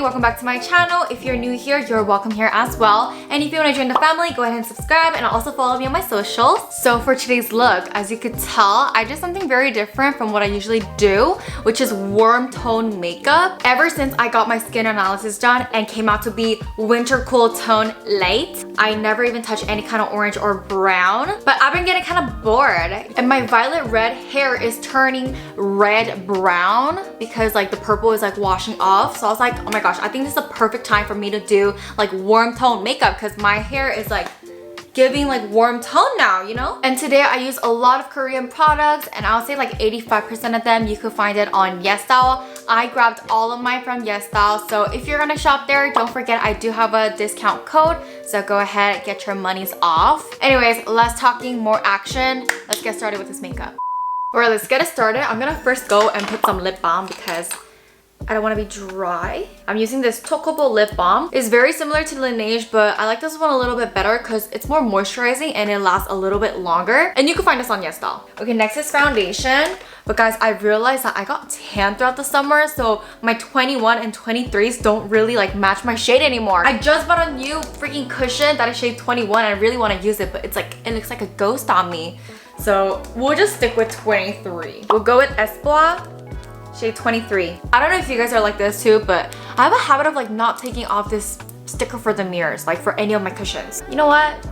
Welcome back to my channel. If you're new here, you're welcome here as well. And if you want to join the family, go ahead and subscribe and also follow me on my socials. So for today's look, as you could tell, I did something very different from what I usually do, which is warm tone makeup. Ever since I got my skin analysis done and came out to be winter cool tone light, I never even touched any kind of orange or brown, but I've been getting kind of bored. And my violet red hair is turning red brown because like the purple is like washing off. So I was like, oh my gosh, I think this is a perfect time for me to do like warm tone makeup because my hair is like giving like warm tone now, you know? And today I use a lot of Korean products, and I'll say like 85% of them you could find it on Eyeshadow. I grabbed all of mine from Eyeshadow, so if you're gonna shop there, don't forget I do have a discount code, so go ahead, get your monies off. Anyways, less talking, more action. Let's get started with this makeup. Alright, let's get it started. I'm gonna first go and put some lip balm because I don't want to be dry. I'm using this Tokobo lip balm. It's very similar to Laneige, but I like this one a little bit better because it's more moisturizing and it lasts a little bit longer. And you can find this on Eyeshadow. Okay, next is foundation. But guys, I realized that I got tan throughout the summer, so my 21 and 23s don't really like match my shade anymore. I just bought a new freaking cushion that is shade 21 and I really want to use it, but it's like, it looks like a ghost on me. So we'll just stick with 23. We'll go with Eyeshadow. Shade 23. I don't know if you guys are like this too, but I have a habit of like not taking off this sticker for the mirrors, like for any of my cushions. You know what?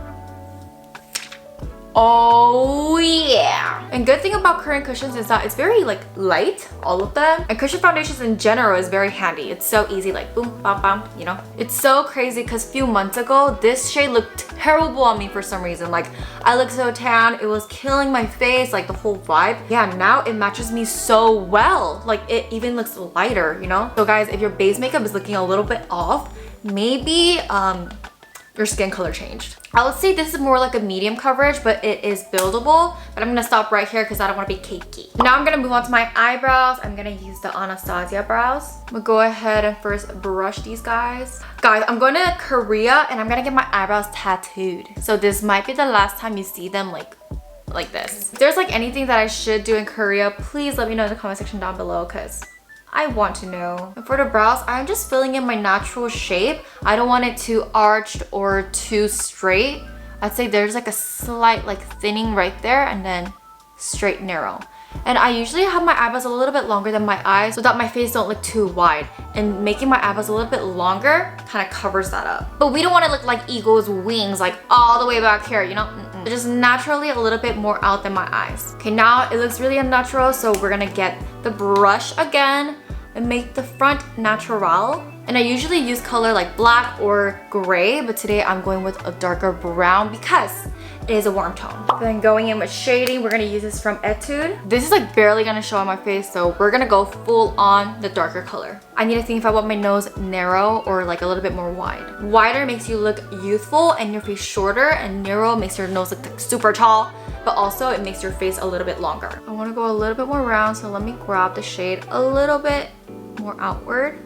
Oh yeah! And good thing about Korean cushions is that it's very like light, all of them. And cushion foundations in general is very handy. It's so easy, like boom, bam, bam, you know? It's so crazy because a few months ago, this shade looked terrible on me for some reason. Like I looked so tan, it was killing my face, like the whole vibe. Yeah, now it matches me so well. Like it even looks lighter, you know? So guys, if your base makeup is looking a little bit off, maybe your skin color changed. I would say this is more like a medium coverage, but it is buildable. But I'm gonna stop right here because I don't want to be cakey. Now I'm gonna move on to my eyebrows. I'm gonna use the Anastasia brows. I'm gonna go ahead and first brush these guys. Guys, I'm going to Korea and I'm gonna get my eyebrows tattooed. So this might be the last time you see them like this. If there's like anything that I should do in Korea, please let me know in the comment section down below because I want to know. And for the brows, I'm just filling in my natural shape. I don't want it too arched or too straight. I'd say there's like a slight like thinning right there and then straight narrow. And I usually have my eyebrows a little bit longer than my eyes so that my face don't look too wide. And making my eyebrows a little bit longer kind of covers that up. But we don't want to look like eagle's wings like all the way back here, you know? They're just naturally a little bit more out than my eyes. Okay, now it looks really unnatural, so we're gonna get the brush again and make the front natural. And I usually use color like black or gray, but today I'm going with a darker brown because it is a warm tone. Then going in with shading, we're gonna use this from Etude. This is like barely gonna show on my face, so we're gonna go full on the darker color. I need to think if I want my nose narrow or like a little bit more wide. Wider makes you look youthful and your face shorter, and narrow makes your nose look like super tall, but also it makes your face a little bit longer. I wanna go a little bit more round, so let me grab the shade a little bit more outward.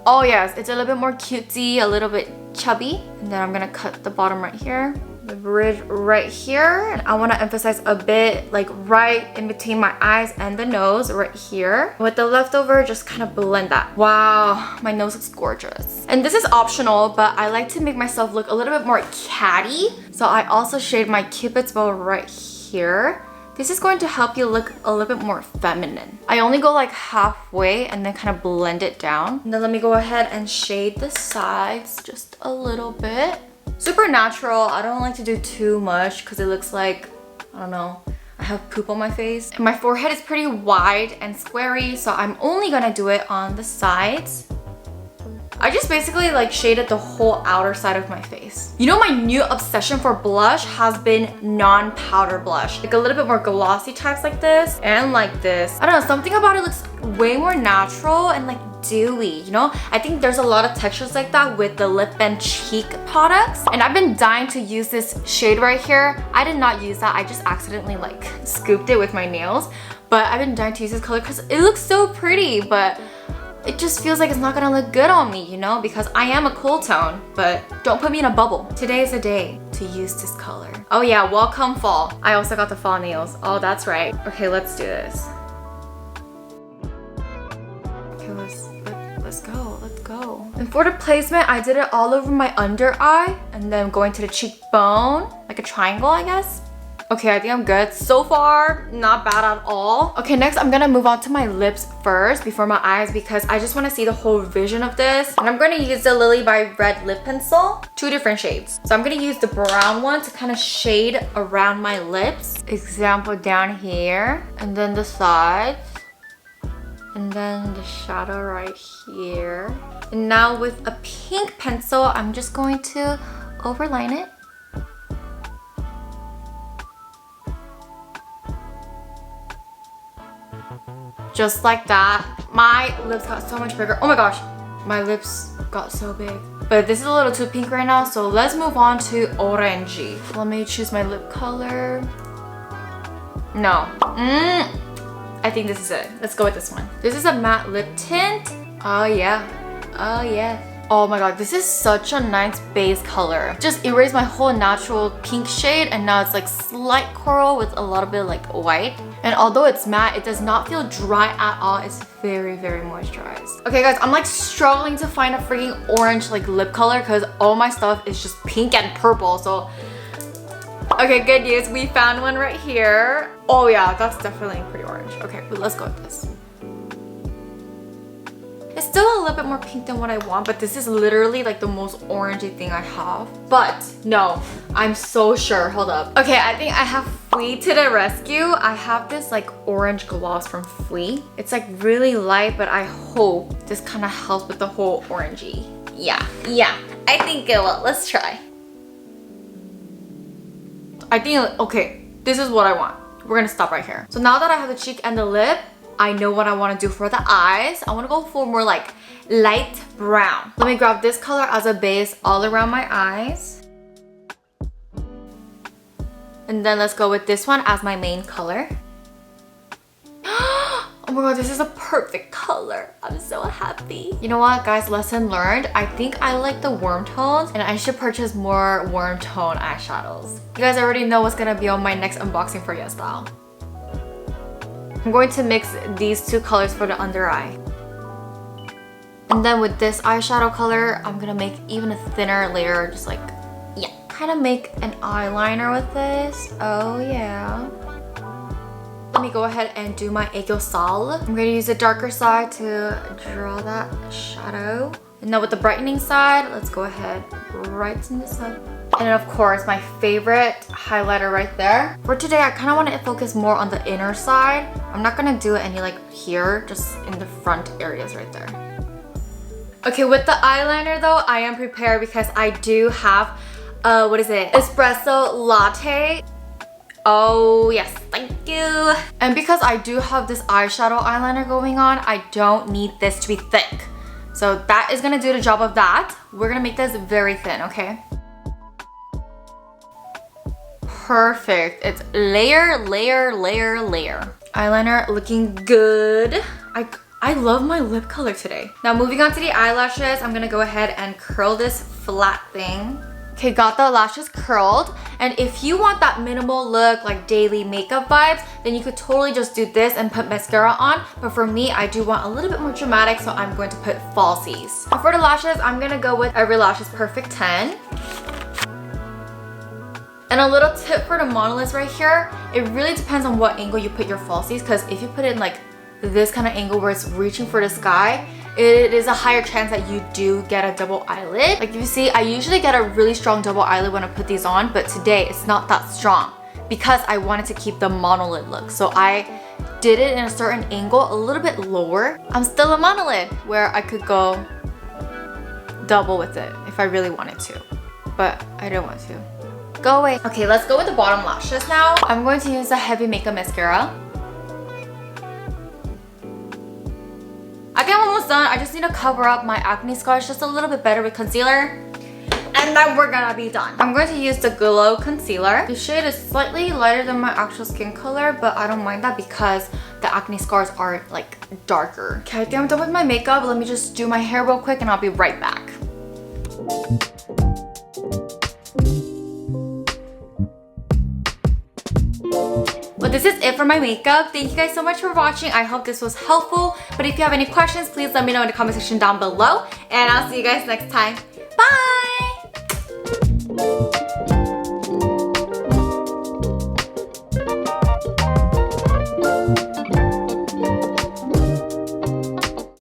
Oh yes, it's a little bit more cutesy, a little bit chubby. And then I'm gonna cut the bottom right here, the bridge right here. And I wanna emphasize a bit like right in between my eyes and the nose right here. With the leftover, just kind of blend that. Wow, my nose looks gorgeous. And this is optional, but I like to make myself look a little bit more catty. So I also shade my Cupid's bow right here. This is going to help you look a little bit more feminine. I only go like halfway and then kind of blend it down. And then let me go ahead and shade the sides just a little bit. Super natural. I don't like to do too much because it looks like, I don't know, I have poop on my face. And my forehead is pretty wide and squarey, so I'm only gonna do it on the sides. I just basically like shaded the whole outer side of my face. You know, my new obsession for blush has been non-powder blush. Like a little bit more glossy types like this and like this. I don't know, something about it looks way more natural and like dewy, you know? I think there's a lot of textures like that with the lip and cheek products. And I've been dying to use this shade right here. I did not use that. I just accidentally like scooped it with my nails. But I've been dying to use this color because it looks so pretty, but it just feels like it's not gonna look good on me, you know, because I am a cool tone, but don't put me in a bubble. Today is the day to use this color. Oh yeah, welcome fall. I also got the fall nails. Oh, that's right. Okay, let's do this. Okay, let's go, let's go. And for the placement, I did it all over my under eye and then going to the cheekbone, like a triangle, I guess. Okay, I think I'm good. So far, not bad at all. Okay, next I'm gonna move on to my lips first before my eyes because I just wanna see the whole vision of this. And I'm gonna use the Lily by Red lip pencil, 2 different shades. So I'm gonna use the brown one to kind of shade around my lips. Example down here, and then the sides, and then the shadow right here. And now with a pink pencil, I'm just going to overline it. Just like that. My lips got so much bigger. Oh my gosh, my lips got so big. But this is a little too pink right now, so let's move on to orangey. Let me choose my lip color. No. I think this is it. Let's go with this one. This is a matte lip tint. Oh yeah. Oh yeah. Oh my god, this is such a nice base color. Just erased my whole natural pink shade and now it's like slight coral with a little bit like white. And although it's matte, it does not feel dry at all. It's very, very moisturized. Okay guys, I'm like struggling to find a freaking orange like lip color because all my stuff is just pink and purple. So, okay, good news. We found one right here. Oh yeah, that's definitely pretty orange. Okay, but let's go with this. It's still a little bit more pink than what I want, but this is literally like the most orangey thing I have. But no, I'm so sure. Hold up. Okay, I think I have Flee to the rescue. I have this like orange gloss from Flee. It's like really light, but I hope this kind of helps with the whole orangey. Yeah, I think it will. Let's try. I think, okay, this is what I want. We're gonna stop right here. So now that I have the cheek and the lip, I know what I want to do for the eyes. I want to go for more like light brown. Let me grab this color as a base all around my eyes. And then let's go with this one as my main color. Oh my god, this is a perfect color. I'm so happy. You know what, guys? Lesson learned. I think I like the warm tones and I should purchase more warm tone eyeshadows. You guys already know what's gonna be on my next unboxing for Yes Style. I'm going to mix these 2 colors for the under eye. And then with this eyeshadow color, I'm gonna make even a thinner layer, just like, yeah. Kind of make an eyeliner with this. Oh yeah. Let me go ahead and do my Aegyo Sal. I'm gonna use the darker side to draw that shadow. And now with the brightening side, let's go ahead, brighten this up. And then of course, my favorite highlighter right there. For today, I kind of want to focus more on the inner side. I'm not going to do any like here, just in the front areas right there. Okay, with the eyeliner though, I am prepared because I do have, what is it? Espresso latte. Oh yes, thank you. And because I do have this eyeshadow eyeliner going on, I don't need this to be thick. So that is gonna do the job of that. We're gonna make this very thin, okay? Perfect. It's layer, layer, layer, layer. Eyeliner looking good. I love my lip color today. Now moving on to the eyelashes, I'm gonna go ahead and curl this flat thing. Okay, got the lashes curled. And if you want that minimal look, like daily makeup vibes, then you could totally just do this and put mascara on. But for me, I do want a little bit more dramatic, so I'm going to put falsies. And for the lashes, I'm gonna go with Every Lashes Perfect 10. And a little tip for the monolids right here, it really depends on what angle you put your falsies, because if you put it in like this kind of angle where it's reaching for the sky, it is a higher chance that you do get a double eyelid. Like you see, I usually get a really strong double eyelid when I put these on, but today it's not that strong because I wanted to keep the monolid look. So I did it in a certain angle, a little bit lower. I'm still a monolid where I could go double with it if I really wanted to, but I don't want to. Go away. Okay, let's go with the bottom lashes now. I'm going to use a heavy makeup mascara. I think I'm almost done. I just need to cover up my acne scars just a little bit better with concealer. And then we're gonna be done. I'm going to use the Glow Concealer. The shade is slightly lighter than my actual skin color, but I don't mind that because the acne scars are like darker. Okay, I think I'm done with my makeup. Let me just do my hair real quick and I'll be right back. Well, this is it for my makeup. Thank you guys so much for watching. I hope this was helpful. But if you have any questions, please let me know in the comment section down below. And I'll see you guys next time. Bye!